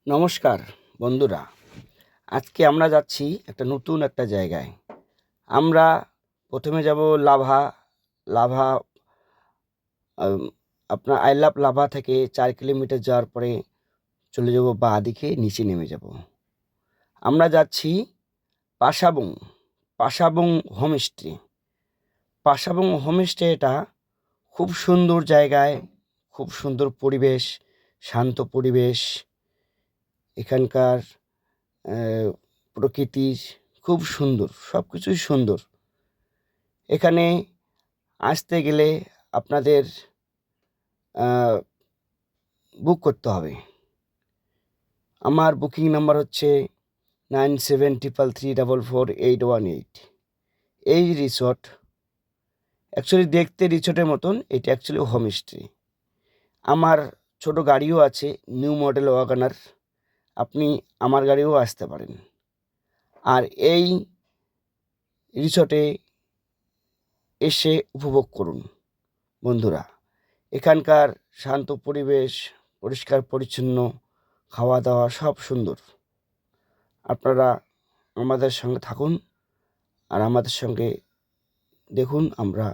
নমস্কার বন্ধুরা, আজকে আমরা যাচ্ছি নতুন একটা জায়গায়। আমরা প্রথমে যাব লাভা। লাভা আম, আপনার আই লাভ লাভা থেকে 4 কিলোমিটার যাওয়ার পরে চলে যাব বাঁ দিকে, নিচে নেমে যাব। আমরা যাচ্ছি পাশাবং। পাশাবং হোমস্টে। পাশাবং হোমস্টে এটা খুব সুন্দর জায়গায়, খুব সুন্দর পরিবেশ, শান্ত পরিবেশ। এখানকার প্রকৃতি খুব সুন্দর, সব কিছুই সুন্দর। এখানে আসতে গেলে আপনাদের বুক করতে হবে। আমার বুকিং নাম্বার হচ্ছে 9733344818। এই রিসর্ট অ্যাকচুয়ালি দেখতে রিসর্টের মতন, এটা অ্যাকচুয়ালি হোমস্টে। আমার ছোট গাড়িও আছে, নিউ মডেল ওয়াগনার। আপনি আমার গাড়িও আসতে পারেন। আর এই রিসর্টে এসে উপভোগ করুন বন্ধুরা। এখানকার শান্ত পরিবেশ, পরিষ্কার পরিচ্ছন্ন, খাওয়া দাওয়া সব সুন্দর। আপনারা আমাদের সঙ্গে থাকুন আর আমাদের সঙ্গে দেখুন আমরা